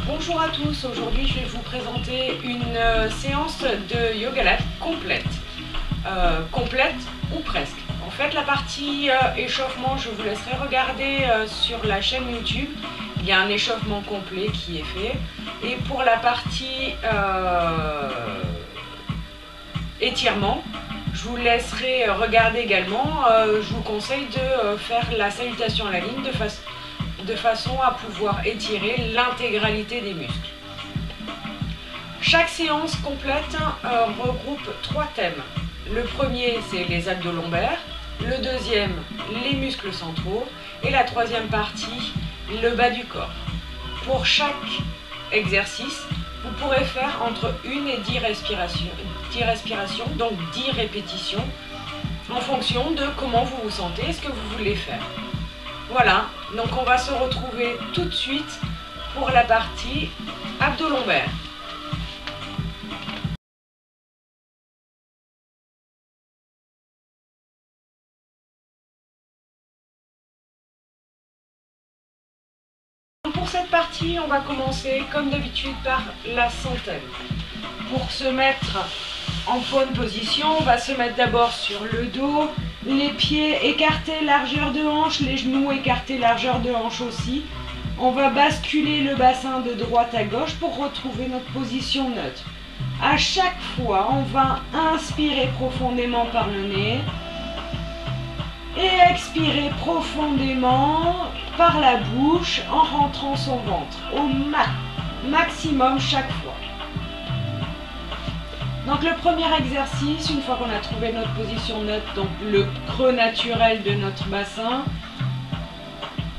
Bonjour à tous, aujourd'hui je vais vous présenter une séance de yoga lat complète. Complète ou presque. En fait la partie échauffement je vous laisserai regarder sur la chaîne YouTube. Il y a un échauffement complet qui est fait. Et pour la partie étirement, je vous laisserai regarder également. Je vous conseille de faire la salutation à la ligne de façon à pouvoir étirer l'intégralité des muscles. Chaque séance complète regroupe 3 thèmes. Le premier, c'est les abdos lombaires. Le deuxième, les muscles centraux. Et la troisième partie, le bas du corps. Pour chaque exercice, vous pourrez faire entre 1 et 10 respirations, donc 10 répétitions, en fonction de comment vous vous sentez et ce que vous voulez faire. Voilà, donc on va se retrouver tout de suite pour la partie abdos lombaires. Pour cette partie, on va commencer comme d'habitude par la centaine. Pour se mettre en bonne position, on va se mettre d'abord sur le dos, les pieds écartés, largeur de hanche, les genoux écartés, largeur de hanche aussi. On va basculer le bassin de droite à gauche pour retrouver notre position neutre. À chaque fois, on va inspirer profondément par le nez et expirer profondément par la bouche en rentrant son ventre au maximum chaque fois. Donc le premier exercice, une fois qu'on a trouvé notre position neutre, donc le creux naturel de notre bassin,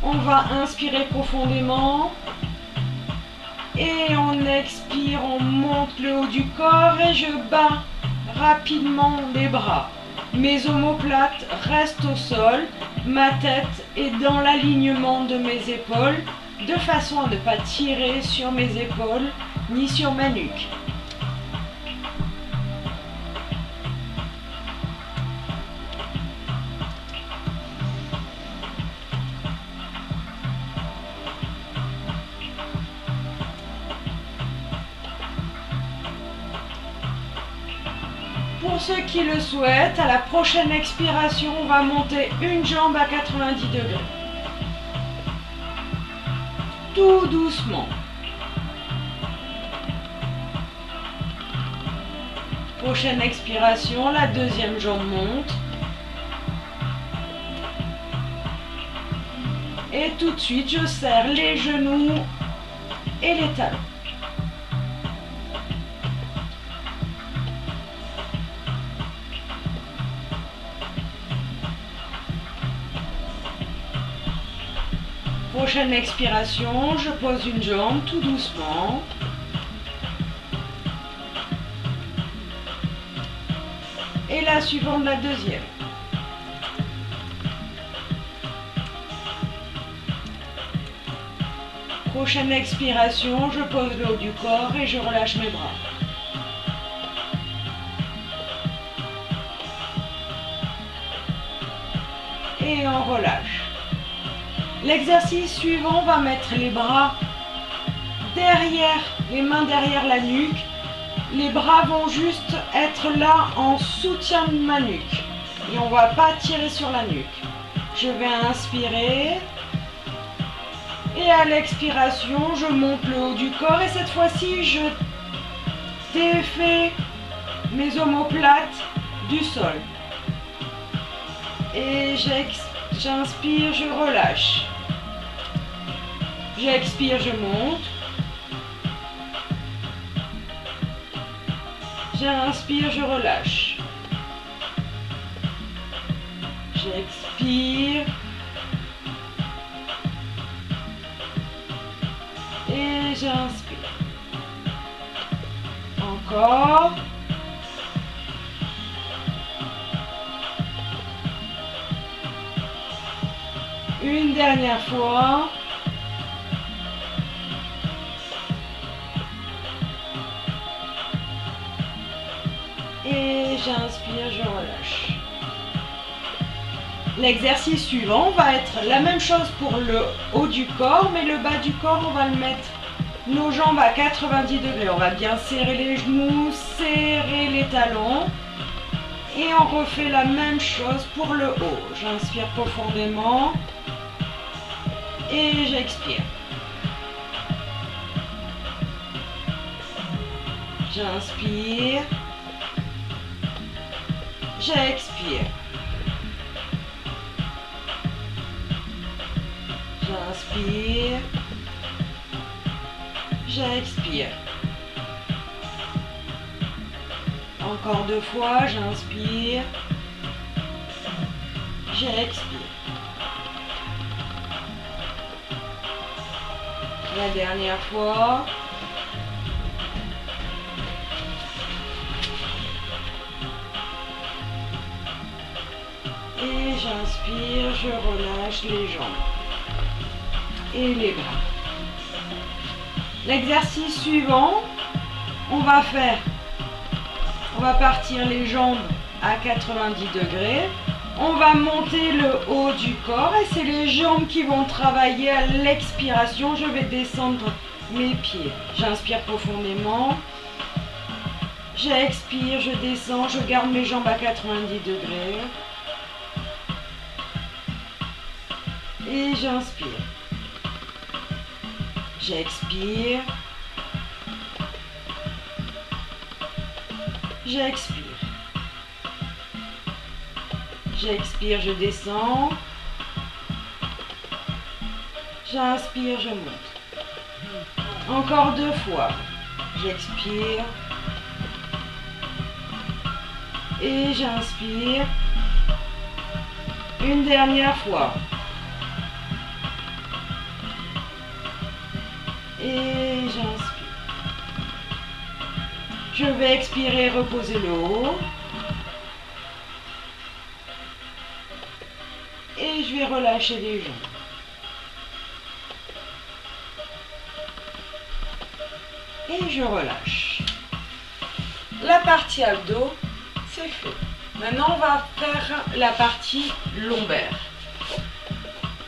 on va inspirer profondément et on expire, on monte le haut du corps et je bats rapidement les bras. Mes omoplates restent au sol, ma tête est dans l'alignement de mes épaules, de façon à ne pas tirer sur mes épaules ni sur ma nuque. Pour ceux qui le souhaitent, à la prochaine expiration, on va monter une jambe à 90 degrés. Tout doucement. Prochaine expiration, la deuxième jambe monte. Et tout de suite, je serre les genoux et les talons. Prochaine expiration, je pose une jambe tout doucement. Et la suivante, la deuxième. Prochaine expiration, je pose le haut du corps et je relâche mes bras. Et on relâche. L'exercice suivant, on va mettre les bras derrière, les mains derrière la nuque. Les bras vont juste être là en soutien de ma nuque. Et on ne va pas tirer sur la nuque. Je vais inspirer. Et à l'expiration, je monte le haut du corps. Et cette fois-ci, je défais mes omoplates du sol. Et j'inspire, je relâche. J'expire, je monte. J'inspire, je relâche. J'expire. Et j'inspire. Encore. Une dernière fois. Et j'inspire, je relâche. L'exercice suivant va être la même chose pour le haut du corps, mais le bas du corps, on va le mettre nos jambes à 90 degrés. On va bien serrer les genoux, serrer les talons. Et on refait la même chose pour le haut. J'inspire profondément. Et j'expire. J'inspire. J'expire. J'inspire. J'expire. Encore 2 fois, j'inspire. J'expire. La dernière fois. Et j'inspire, je relâche les jambes et les bras. L'exercice suivant, on va partir les jambes à 90 degrés. On va monter le haut du corps et c'est les jambes qui vont travailler à l'expiration. Je vais descendre mes pieds. J'inspire profondément. J'expire, je descends, je garde mes jambes à 90 degrés. Et j'inspire. J'expire. J'expire. J'expire, je descends. J'inspire, je monte. Encore 2 fois. J'expire. Et j'inspire. Une dernière fois. Et j'inspire. Je vais expirer, reposer le haut. Et je vais relâcher les jambes. Et je relâche. La partie abdos, c'est fait. Maintenant, on va faire la partie lombaire.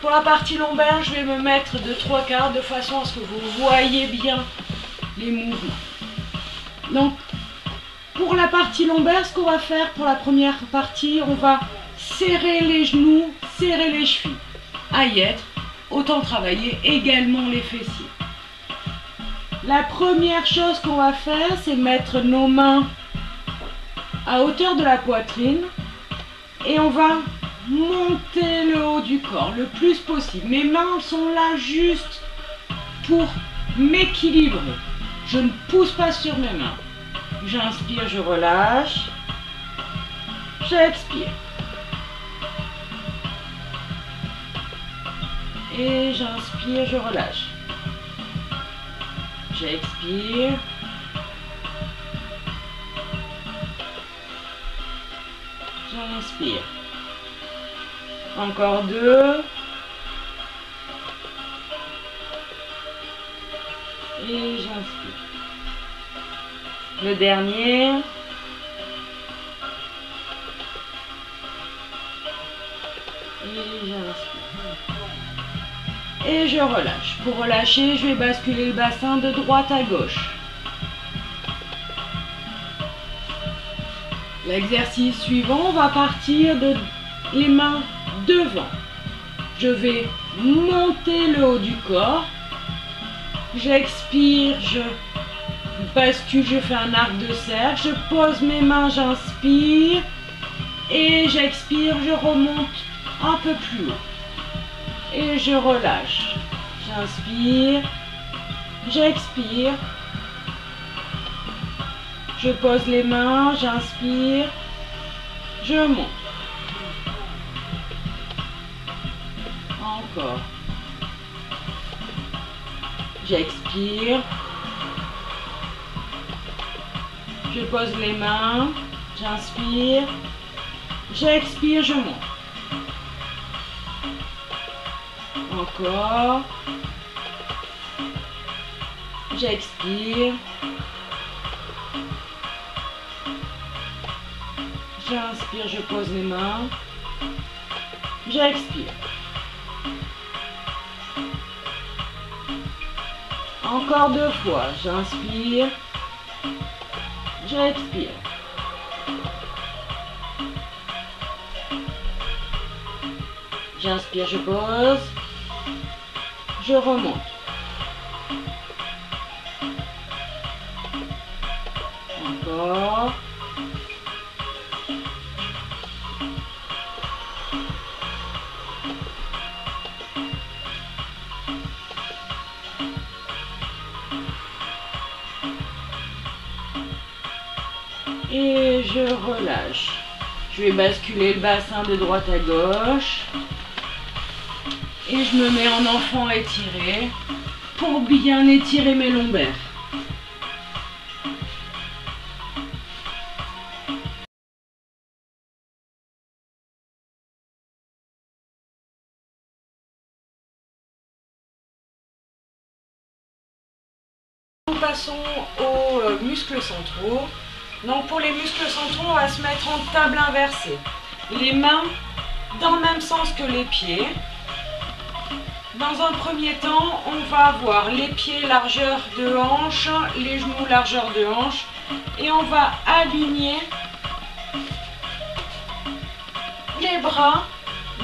Pour la partie lombaire, je vais me mettre de 3/4 de façon à ce que vous voyez bien les mouvements. Donc, pour la partie lombaire, ce qu'on va faire pour la première partie, on va serrer les genoux, serrer les chevilles. À y être, autant travailler également les fessiers. La première chose qu'on va faire, c'est mettre nos mains à hauteur de la poitrine et on va monter le haut du corps le plus possible. Mes mains sont là juste pour m'équilibrer. Je ne pousse pas sur mes mains. J'inspire, je relâche. J'expire. Et j'inspire, je relâche. J'expire. J'inspire. Encore 2. Et j'inspire. Le dernier. Et j'inspire. Et je relâche. Pour relâcher, je vais basculer le bassin de droite à gauche. L'exercice suivant, on va partir de les mains devant. Je vais monter le haut du corps. J'expire, je bascule, je fais un arc de cercle. Je pose mes mains, j'inspire. Et j'expire, je remonte un peu plus haut. Et je relâche. J'inspire. J'expire. Je pose les mains, j'inspire. Je monte. Encore. J'expire. Je pose les mains, j'inspire. J'expire, je monte. Encore. J'expire. J'inspire, je pose les mains. J'expire. Encore 2 fois. J'inspire. J'expire. J'inspire, je pose. Je remonte. Encore. Et je relâche. Je vais basculer le bassin de droite à gauche. Et je me mets en enfant étiré pour bien étirer mes lombaires. Nous passons aux muscles centraux. Donc pour les muscles centraux, on va se mettre en table inversée. Les mains dans le même sens que les pieds. Dans un premier temps, on va avoir les pieds largeur de hanche, les genoux largeur de hanche. Et on va aligner les bras,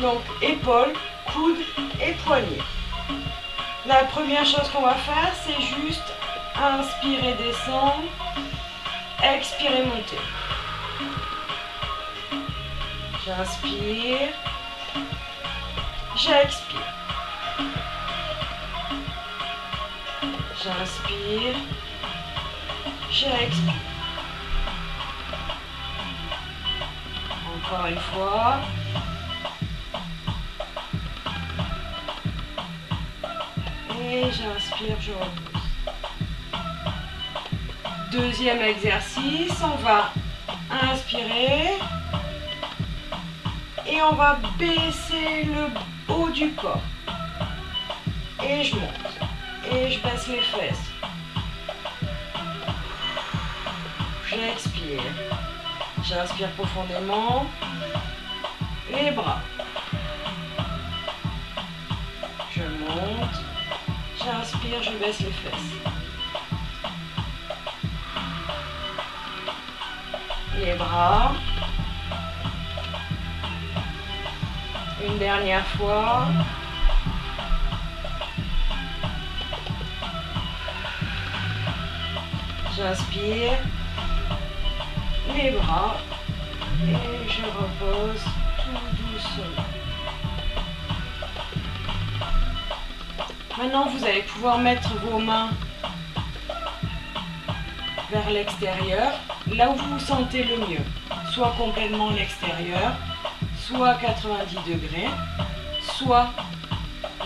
donc épaules, coudes et poignets. La première chose qu'on va faire, c'est juste inspirer, descendre, expirer, monter. J'inspire, j'expire. J'inspire, j'expire. Encore une fois. Et j'inspire, je repose. Deuxième exercice, on va inspirer et on va baisser le haut du corps. Et je monte. Et je baisse les fesses. J'expire. J'inspire profondément. Les bras. Je monte. J'inspire, je baisse les fesses. Les bras. Une dernière fois. J'inspire, les bras et je repose tout doucement. Maintenant, vous allez pouvoir mettre vos mains vers l'extérieur, là où vous vous sentez le mieux. Soit complètement l'extérieur, soit 90 degrés, soit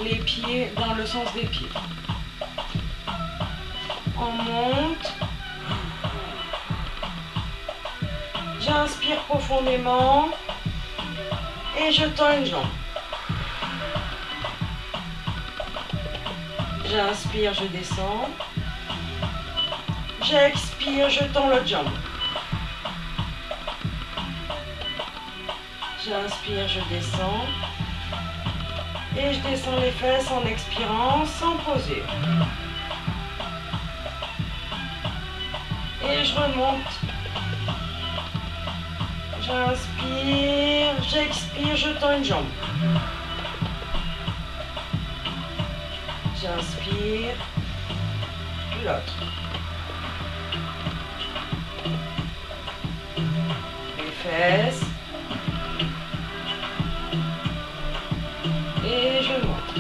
les pieds dans le sens des pieds. On monte. J'inspire profondément et je tends une jambe. J'inspire, je descends. J'expire, je tends l'autre jambe. J'inspire, je descends. Et je descends les fesses en expirant sans poser. Et je remonte. J'inspire, j'expire, je tends une jambe. J'inspire, l'autre. Les fesses. Et je monte.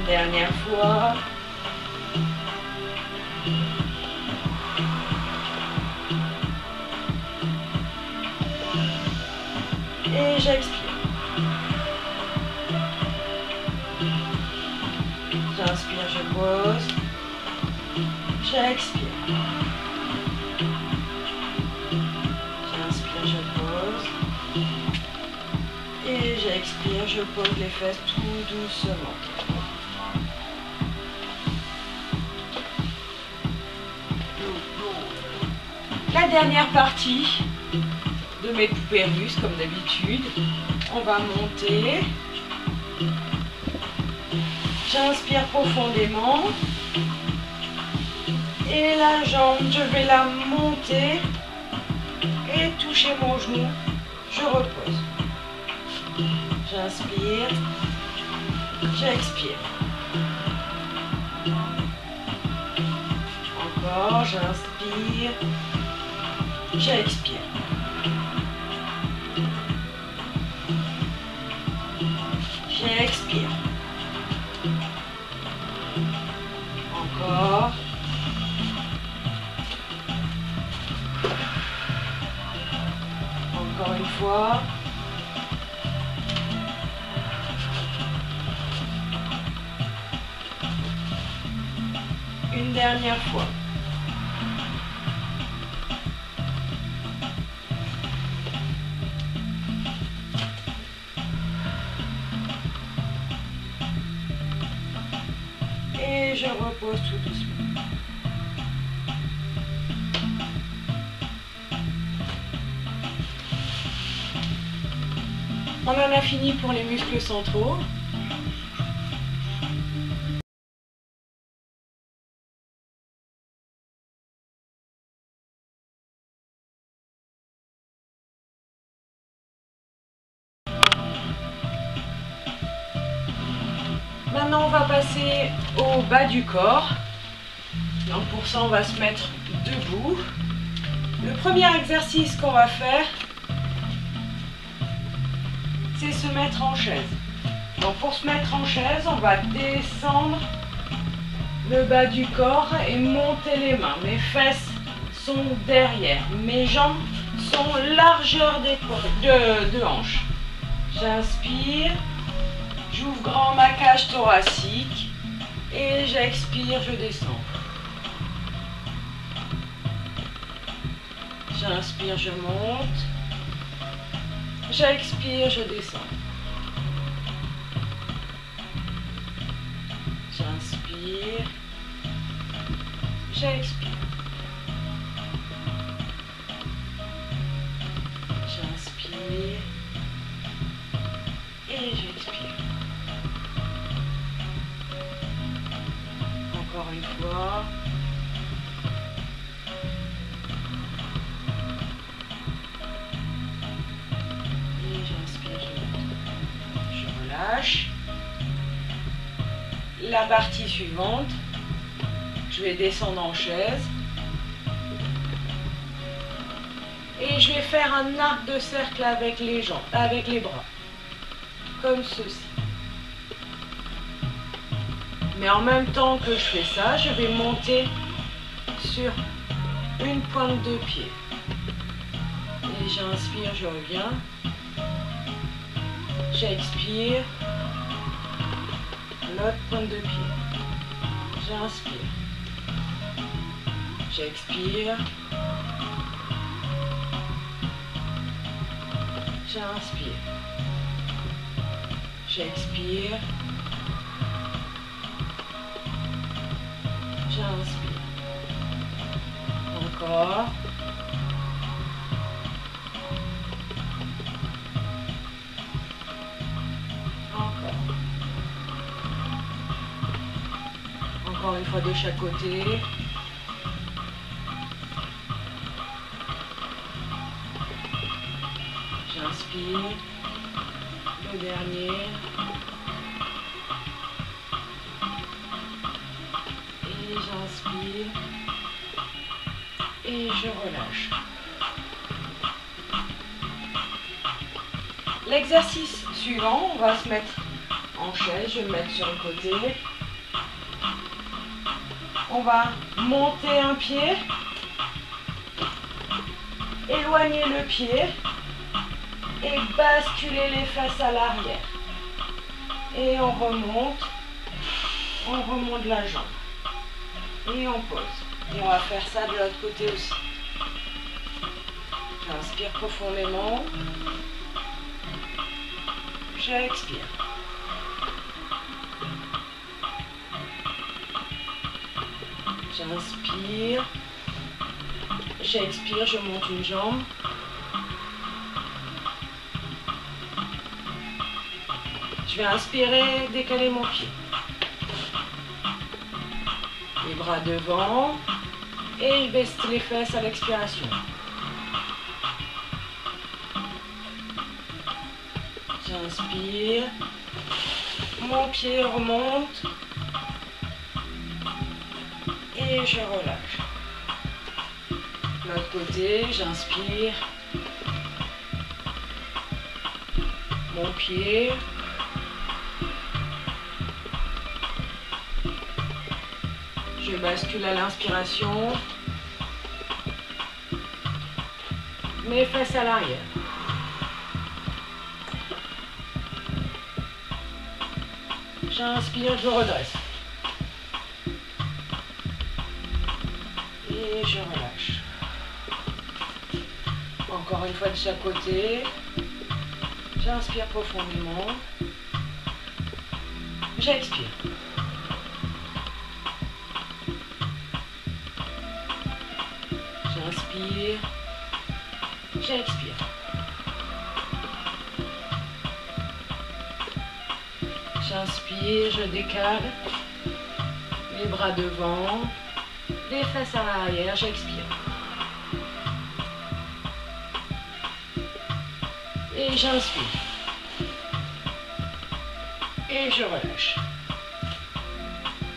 Dernière fois. Et j'expire. J'inspire, je pose. J'expire. J'inspire, je pose. Et j'expire, je pose les fesses tout doucement. La dernière partie de mes poupées russes, comme d'habitude, on va monter. J'inspire profondément. Et la jambe, je vais la monter et toucher mon genou. Je repose. J'inspire. J'expire. Encore, j'inspire. J'expire. J'expire. Encore. Encore une fois. Une dernière fois. Et je repose tout doucement. On en a fini pour les muscles centraux. Maintenant, on va passer au bas du corps. Donc pour ça, on va se mettre debout. Le premier exercice qu'on va faire, c'est se mettre en chaise. Donc pour se mettre en chaise, on va descendre le bas du corps et monter les mains. Mes fesses sont derrière. Mes jambes sont largeur de hanche. J'inspire. J'ouvre grand ma cage thoracique et j'expire, je descends. J'inspire, je monte. J'expire, je descends. J'inspire. J'expire. J'inspire. Et j'expire. Encore une fois. Et j'inspire, je relâche. La partie suivante, je vais descendre en chaise. Et je vais faire un arc de cercle avec les jambes, avec les bras. Comme ceci. Mais en même temps que je fais ça, je vais monter sur une pointe de pied. Et j'inspire, je reviens. J'expire. L'autre pointe de pied. J'inspire. J'expire. J'inspire. J'expire. J'inspire. Encore. Encore. Encore une fois de chaque côté. J'inspire. Le dernier. Et j'inspire. Et je relâche. L'exercice suivant, on va se mettre en chaise. Je vais me mettre sur le côté. On va monter un pied. Éloigner le pied. Et basculer les fesses à l'arrière. Et on remonte la jambe. Et on pose. Et on va faire ça de l'autre côté aussi. J'inspire profondément. J'expire. J'inspire. J'expire, je monte une jambe. Je vais inspirer, décaler mon pied. Les bras devant. Et je baisse les fesses à l'expiration. J'inspire. Mon pied remonte. Et je relâche. L'autre côté, j'inspire. Mon pied. Je bascule à l'inspiration. Mes fesses à l'arrière. J'inspire, je redresse. Et je relâche. Encore une fois de chaque côté. J'inspire profondément. J'expire. J'inspire. J'expire. J'inspire, je décale. Les bras devant. Les fesses à l'arrière, j'expire. Et j'inspire. Et je relâche.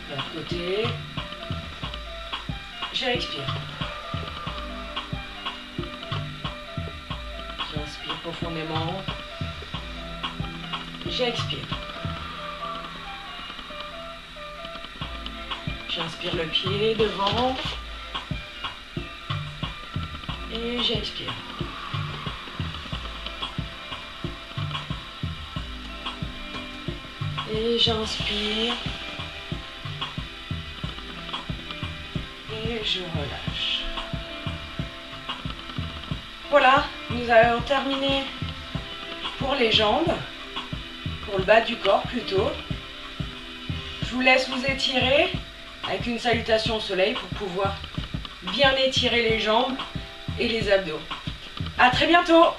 De l'autre côté. J'expire. J'inspire profondément. J'expire. J'inspire le pied devant. Et j'expire. Et j'inspire. Et je relâche. Voilà, nous allons terminer pour les jambes, pour le bas du corps plutôt. Je vous laisse vous étirer avec une salutation au soleil pour pouvoir bien étirer les jambes et les abdos. À très bientôt!